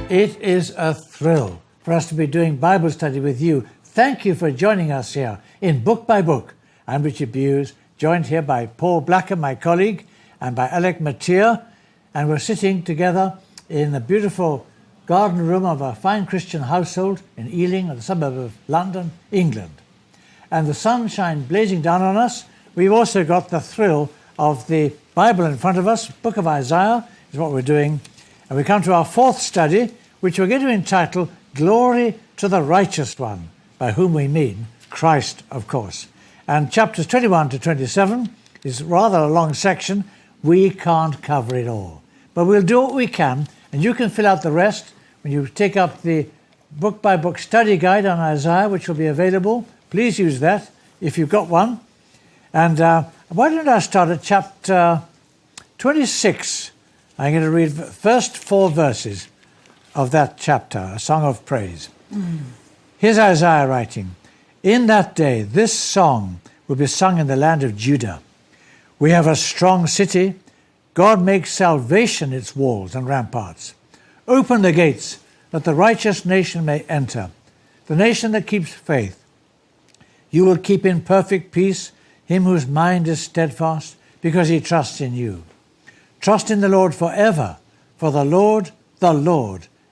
It is a thrill for us to be doing Bible study with you. Thank you for joining us here in Book by Book. I'm Richard Bewes, joined here by Paul Blacker, my colleague, and by Alec Mathieu, and we're sitting together in the beautiful garden room of a fine Christian household in Ealing, a suburb of London, England. And the sunshine blazing down on us. We've also got the thrill of the Bible in front of us. Book of Isaiah is what we're doing. And we come to our fourth study, which we're going to entitle Glory to the Righteous One, by whom we mean Christ, of course. And chapters 21 to 27 is rather a long section. We can't cover it all, but we'll do what we can, and you can fill out the rest when you take up the book-by-book study guide on Isaiah, which will be available. Please use that if you've got one. And why don't I start at chapter 26? I'm going to read the first 4 verses of that chapter, a song of praise. Here's Isaiah writing, "In that day, this song will be sung in the land of Judah. We have a strong city. God makes salvation its walls and ramparts. Open the gates, that the righteous nation may enter, the nation that keeps faith. You will keep in perfect peace him whose mind is steadfast, because he trusts in you. Trust in the Lord forever, for the Lord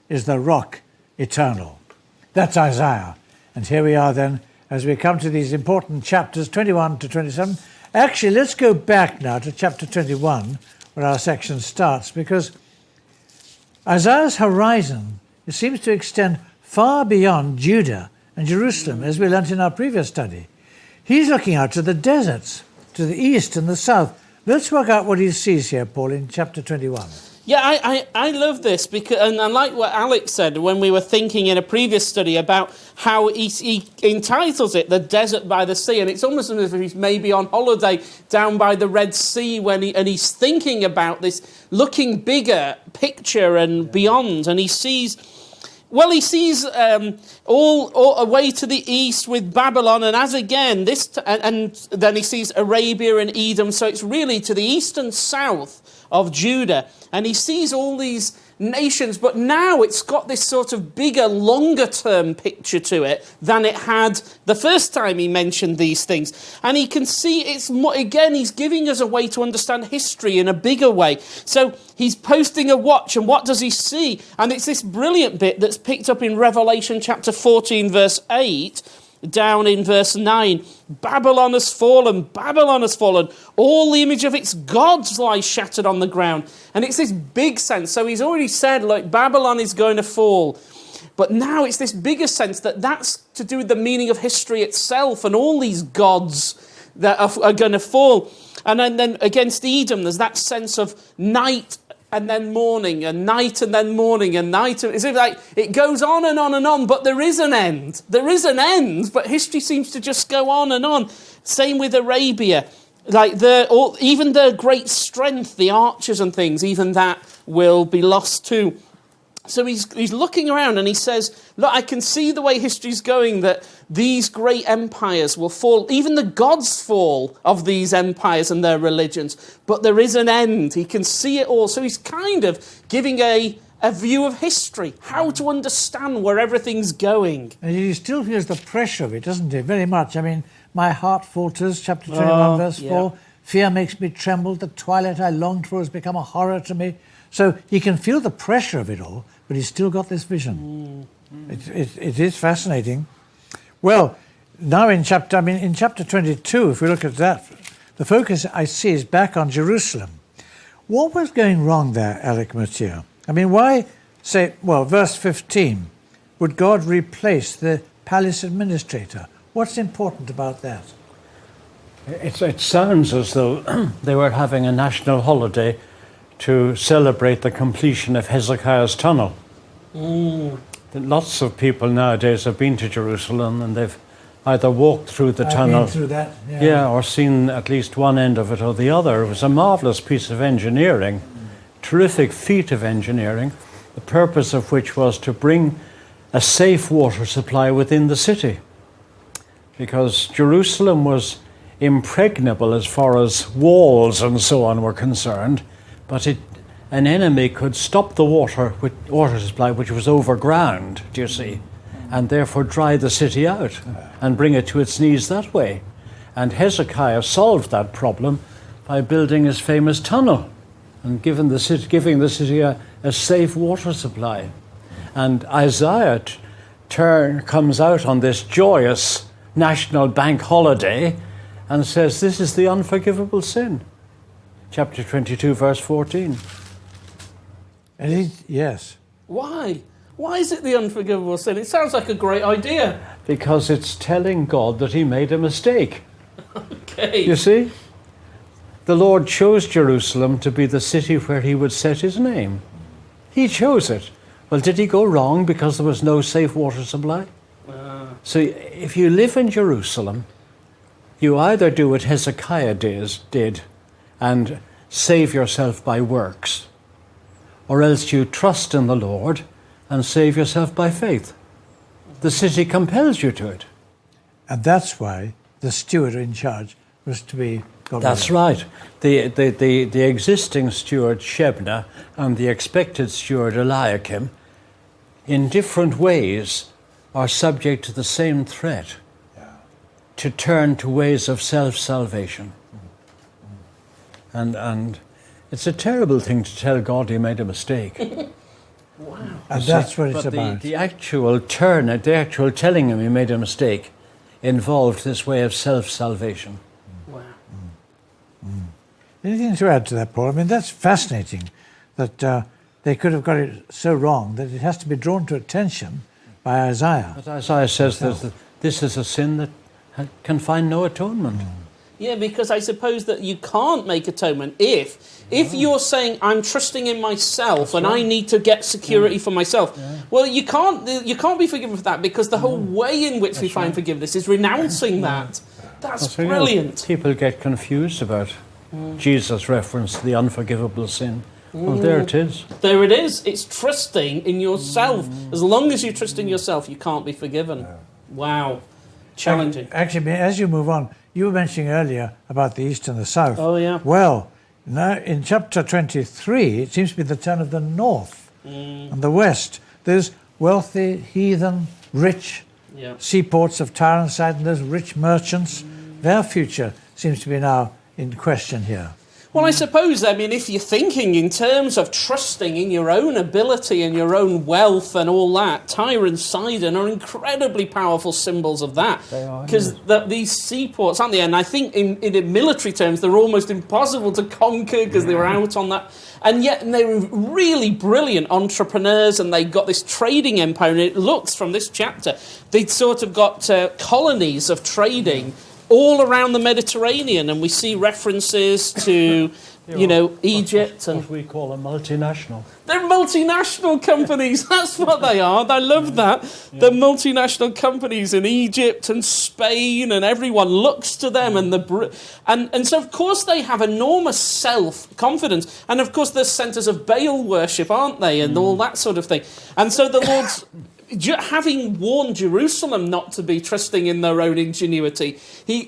is the rock eternal." That's Isaiah. And here we are then, as we come to these important chapters, 21 to 27. Actually, let's go back now to chapter 21, where our section starts, because Isaiah's horizon, it seems to extend far beyond Judah and Jerusalem, as we learnt in our previous study. He's looking out to the deserts, to the east and the south. Let's work out what he sees here, Paul, in chapter 21. Yeah, I love this, because, and I like what Alex said when we were thinking in a previous study about how he entitles it The Desert by the Sea, and it's almost as if he's maybe on holiday down by the Red Sea and he's thinking about this looking bigger picture and beyond, and he sees all away to the east with Babylon, and as again, and then he sees Arabia and Edom, so it's really to the east and south of Judah, and he sees all these nations, but now it's got this sort of bigger, longer-term picture to it than it had the first time he mentioned these things. And he can see it's more, again, he's giving us a way to understand history in a bigger way. So he's posting a watch, and what does he see? And it's this brilliant bit that's picked up in Revelation chapter 14, verse 8, down in verse 9. Babylon has fallen, all the image of its gods lies shattered on the ground. And it's this big sense. So he's already said, like, Babylon is going to fall. But now it's this bigger sense that's to do with the meaning of history itself and all these gods that are going to fall. And then against Edom, there's that sense of night and then morning, and night and then morning, and night. It's like it goes on and on and on, but there is an end. There is an end, but history seems to just go on and on. Same with Arabia. Like even their great strength, the archers and things, even that will be lost too. So he's looking around and he says, look, I can see the way history's going, that these great empires will fall. Even the gods fall of these empires and their religions. But there is an end. He can see it all. So he's kind of giving a view of history, how to understand where everything's going. And he still feels the pressure of it, doesn't he? Very much. I mean, my heart falters, chapter 21, verse 4. Fear makes me tremble. The twilight I longed for has become a horror to me. So he can feel the pressure of it all, but he's still got this vision. It is fascinating. Well, now in chapter 22, if we look at that, the focus I see is back on Jerusalem. What was going wrong there, Alec Mathieu? I mean, why say, verse 15, would God replace the palace administrator? What's important about that? It sounds as though they were having a national holiday to celebrate the completion of Hezekiah's tunnel. Lots of people nowadays have been to Jerusalem and they've either walked through the tunnel, been through that, or seen at least one end of it or the other. It was a marvellous piece of engineering, terrific feat of engineering, the purpose of which was to bring a safe water supply within the city, because Jerusalem was impregnable as far as walls and so on were concerned, but an enemy could stop the water supply, which was overground, do you see, and therefore dry the city out and bring it to its knees that way. And Hezekiah solved that problem by building his famous tunnel and giving the city a safe water supply. And Isaiah comes out on this joyous national bank holiday and says, this is the unforgivable sin. Chapter 22, verse 14. Yes. Why? Why is it the unforgivable sin? It sounds like a great idea. Because it's telling God that he made a mistake. Okay. You see? The Lord chose Jerusalem to be the city where he would set his name. He chose it. Well, did he go wrong because there was no safe water supply? So if you live in Jerusalem, you either do what Hezekiah did and save yourself by works, or else you trust in the Lord and save yourself by faith. The city compels you to it. And that's why the steward in charge was to be God. That's right. The existing steward, Shebna, and the expected steward, Eliakim, in different ways are subject to the same threat, to turn to ways of self-salvation. And it's a terrible thing to tell God he made a mistake. Wow. And that's what it's about. The actual telling him he made a mistake involved this way of self-salvation. Wow. Anything to add to that, Paul? I mean, that's fascinating that they could have got it so wrong that it has to be drawn to attention by Isaiah. But Isaiah says that this is a sin that can find no atonement. Yeah, because I suppose that you can't make atonement if you're saying I'm trusting in myself and I need to get security for myself. Well, you can't be forgiven for that because the whole way in which we find forgiveness is renouncing that. That's brilliant. People get confused about Jesus' reference to the unforgivable sin. Well, there it is. There it is. It's trusting in yourself. As long as you trust in yourself, you can't be forgiven. Wow. Challenging. Actually, as you move on, you were mentioning earlier about the east and the south. Oh, yeah. Well, now in chapter 23, it seems to be the turn of the north and the west. There's wealthy, heathen, rich seaports of Tyre and Sidon. There's rich merchants. Their future seems to be now in question here. Well, I suppose, I mean, if you're thinking in terms of trusting in your own ability and your own wealth and all that, Tyre and Sidon are incredibly powerful symbols of that. They are. Because these seaports, aren't they? And I think in military terms, they're almost impossible to conquer because they were out on that. And yet they were really brilliant entrepreneurs and they got this trading empire. And it looks from this chapter, they'd sort of got colonies of trading all around the Mediterranean, and we see references to, Egypt and what we call a multinational. They're multinational companies. That's what they are. I love that. The multinational companies in Egypt and Spain, and everyone looks to them, and so of course they have enormous self-confidence, and of course they're centres of Baal worship, aren't they, and all that sort of thing. And so the Lord's having warned Jerusalem not to be trusting in their own ingenuity,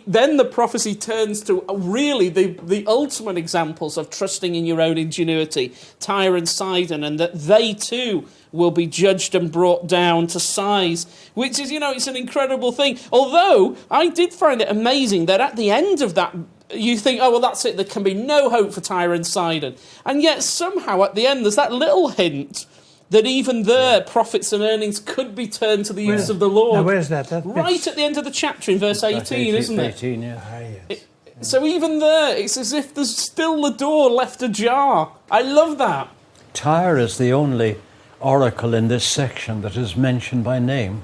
then the prophecy turns to really the ultimate examples of trusting in your own ingenuity, Tyre and Sidon, and that they too will be judged and brought down to size, which is, it's an incredible thing. Although I did find it amazing that at the end of that, you think, oh, well, that's it, there can be no hope for Tyre and Sidon. And yet somehow at the end there's that little hint that even their profits and earnings could be turned to the use of the Lord. Now, where's that? Right at the end of the chapter in verse 18, isn't it? 18, yeah. Yes. So even there, it's as if there's still the door left ajar. I love that. Tyre is the only oracle in this section that is mentioned by name.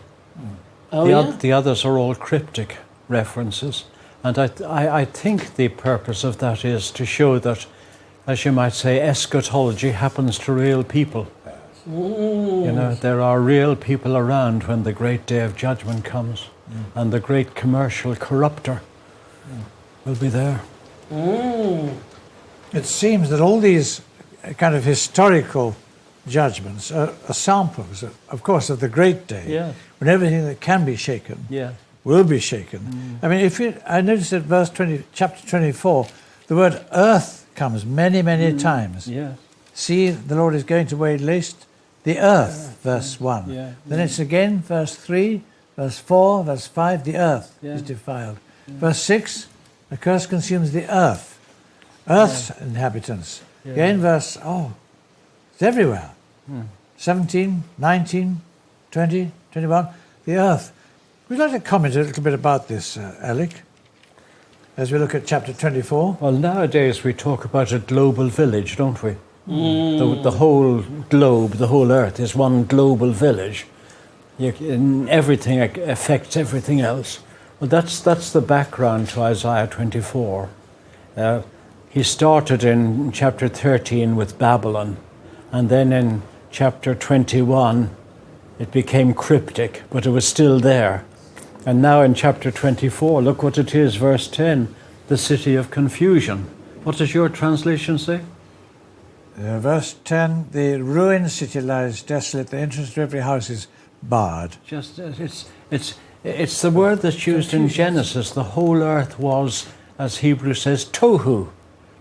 The others are all cryptic references. And I think the purpose of that is to show that, as you might say, eschatology happens to real people. Ooh. There are real people around when the great day of judgment comes, and the great commercial corrupter will be there. It seems that all these kind of historical judgments are samples, of course, of the great day, when everything that can be shaken will be shaken. I mean, I noticed at verse 20, chapter 24, the word earth comes many, many times. Yeah. See, the Lord is going to waste the earth, verse 1. Yeah. Then it's again, verse 3, verse 4, verse 5, the earth is defiled. Verse 6, the curse consumes the earth's inhabitants. Again, verse, it's everywhere. 17, 19, 20, 21, the earth. We'd like to comment a little bit about this, Alec, as we look at chapter 24. Well, nowadays we talk about a global village, don't we? The whole globe, the whole earth is one global village. Everything affects everything else. Well, that's the background to Isaiah 24. He started in chapter 13 with Babylon, and then in chapter 21 it became cryptic, but it was still there. And now in chapter 24, look what it is, verse 10, the city of confusion. What does your translation say? Verse 10, the ruined city lies desolate, the entrance to every house is barred. Just it's the word that's used in Genesis. The whole earth was, as Hebrews says, tohu.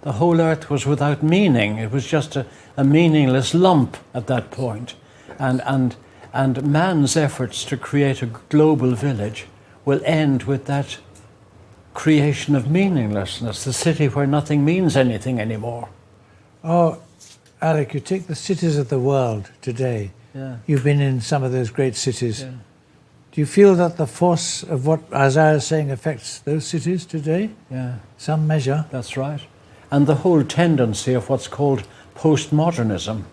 The whole earth was without meaning. It was just a meaningless lump at that point. And man's efforts to create a global village will end with that creation of meaninglessness, the city where nothing means anything anymore. Oh, Alec, you take the cities of the world today. Yeah. You've been in some of those great cities. Yeah. Do you feel that the force of what Isaiah is saying affects those cities today? Yeah, Some measure. that's right. And the whole tendency of what's called postmodernism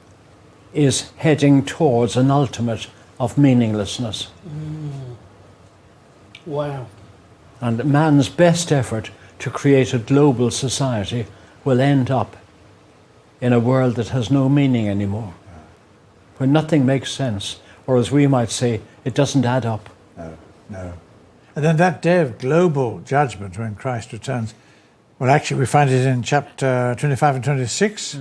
is heading towards an ultimate of meaninglessness. Wow. And man's best effort to create a global society will end up in a world that has no meaning anymore, where nothing makes sense, or as we might say, it doesn't add up. No. And then that day of global judgment when Christ returns, well, actually we find it in chapter 25 and 26.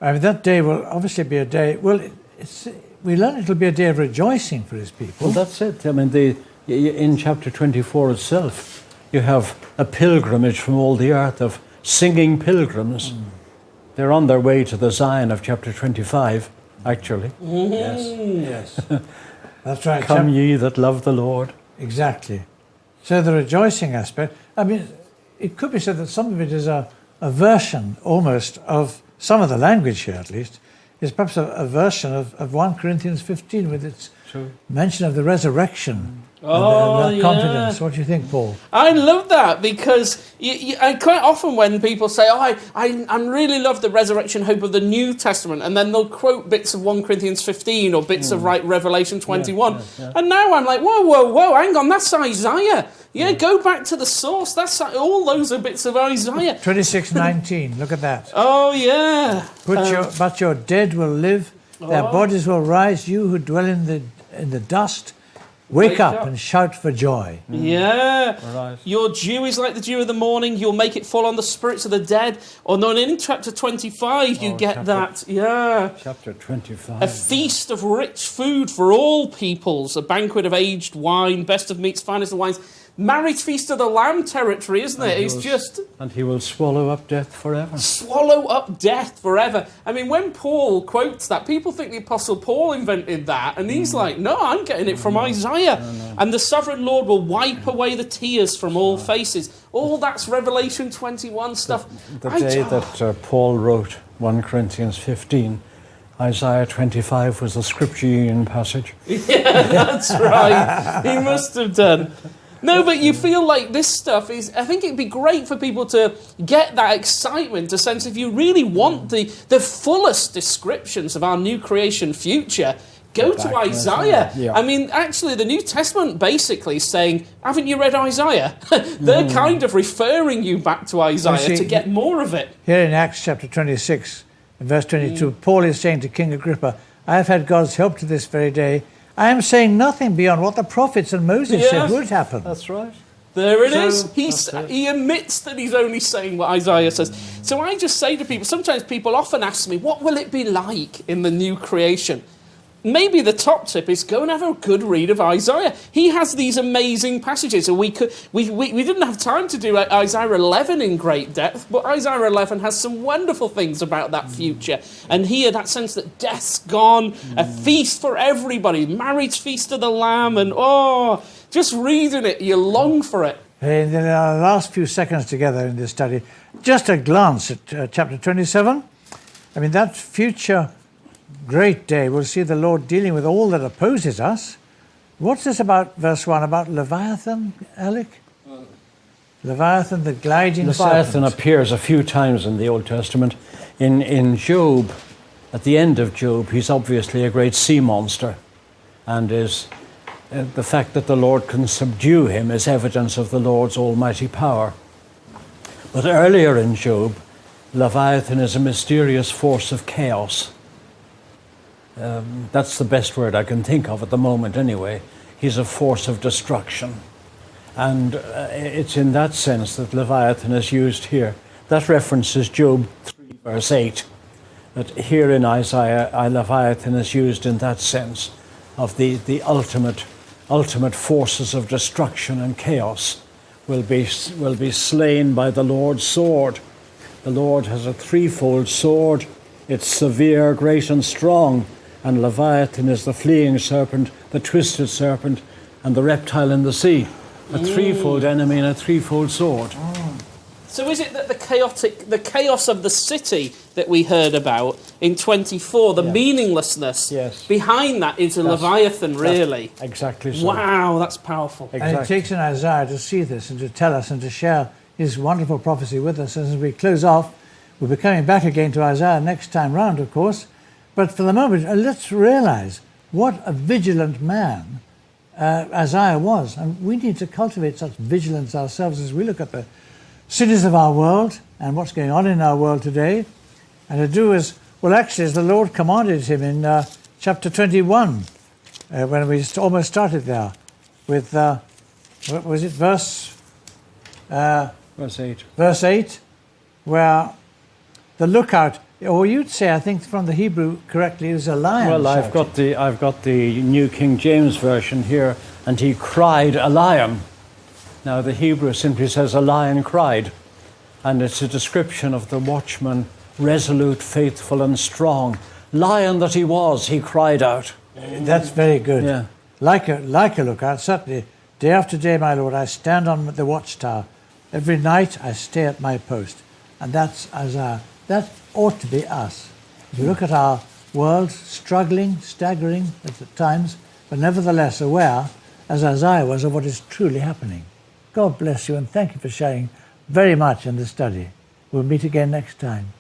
I mean, that day will obviously be a day, we learn it'll be a day of rejoicing for his people. Well, that's it. I mean, in chapter 24 itself, you have a pilgrimage from all the earth of singing pilgrims. They're on their way to the Zion of chapter 25, actually. Yes. That's right. Come ye that love the Lord. Exactly. So the rejoicing aspect, I mean, it could be said that some of it is a version almost of, some of the language here at least, is perhaps a version of 1 Corinthians 15 with its mention of the resurrection and that confidence. What do you think, Paul? I love that because I quite often when people say, I really love the resurrection hope of the New Testament, and then they'll quote bits of 1 Corinthians 15 or bits of Revelation 21. And now I'm like, whoa, hang on, that's Isaiah. Yeah, go back to the source. That's all those are bits of Isaiah. 26:19, look at that. Oh, yeah. But your dead will live, their bodies will rise, you who dwell in the dust, wake up and shout for joy. Yeah. Right. Your dew is like the dew of the morning. You'll make it fall on the spirits of the dead. Or no, in chapter 25 you get that. Yeah. Chapter 25. A feast of rich food for all peoples. A banquet of aged wine, best of meats, finest of wines. Marriage feast of the Lamb territory, isn't it? It's just... And he will swallow up death forever. Swallow up death forever. I mean, when Paul quotes that, people think the Apostle Paul invented that, and he's like, no, I'm getting it from Isaiah. No. And the sovereign Lord will wipe away the tears from all faces. All that's Revelation 21 stuff. The day that Paul wrote 1 Corinthians 15, Isaiah 25 was the scripture union passage. Yeah, that's right. He must have done. No, but you feel like this stuff is... I think it'd be great for people to get that excitement, a sense if you really want the fullest descriptions of our new creation future, go to Isaiah. I mean, actually, the New Testament basically is saying, haven't you read Isaiah? They're kind of referring you back to Isaiah to get more of it. Here in Acts chapter 26, in verse 22, Paul is saying to King Agrippa, I have had God's help to this very day. I am saying nothing beyond what the prophets and Moses said would happen. That's right. There it is. He admits that he's only saying what Isaiah says. So I just say to people, sometimes people often ask me, what will it be like in the new creation? maybe the top tip is go and have a good read of Isaiah. He has these amazing passages, and we didn't have time to do Isaiah 11 in great depth, but Isaiah 11 has some wonderful things about that future. And here, that sense that death's gone, a feast for everybody, marriage feast of the Lamb, and just reading it, you long for it. In our last few seconds together in this study, just a glance at chapter 27. I mean, that future great day, we'll see the Lord dealing with all that opposes us. What's this about, verse 1, about Leviathan, Alec? Leviathan, the gliding Leviathan serpent. appears a few times in the Old Testament. In Job, at the end of Job, he's obviously a great sea monster, and is the fact that the Lord can subdue him is evidence of the Lord's almighty power. But earlier in Job, Leviathan is a mysterious force of chaos. That's the best word I can think of at the moment anyway. He's a force of destruction. And it's in that sense that Leviathan is used here. That references Job 3 verse 8. That here in Isaiah, Leviathan is used in that sense of the ultimate forces of destruction and chaos will be slain by the Lord's sword. The Lord has a threefold sword. It's severe, great and strong. And Leviathan is the fleeing serpent, the twisted serpent, and the reptile in the sea. A threefold enemy and a threefold sword. So is it that the chaos of the city that we heard about in 24, the meaninglessness behind that is a Leviathan, really? Exactly so. Wow, that's powerful. Exactly. And it takes in Isaiah to see this and to tell us and to share his wonderful prophecy with us. As we close off, we'll be coming back again to Isaiah next time round, of course. But for the moment, let's realize what a vigilant man Isaiah was. And we need to cultivate such vigilance ourselves as we look at the cities of our world and what's going on in our world today. And to do as the Lord commanded him in chapter 21, when we almost started there, with, what was it, verse 8. Verse 8, where the lookout, or you'd say, I think from the Hebrew correctly, is a lion. Well, I've got the New King James Version here, and he cried a lion. Now the Hebrew simply says a lion cried, and it's a description of the watchman, resolute, faithful and strong. Lion that he was, he cried out. That's very good. Yeah. Like a lookout, certainly. Day after day, my Lord, I stand on the watchtower. Every night I stay at my post. And that's Isaiah. That ought to be us. If you look at our world, struggling, staggering at times, but nevertheless aware, as Isaiah was, of what is truly happening. God bless you, and thank you for sharing very much in the study. We'll meet again next time.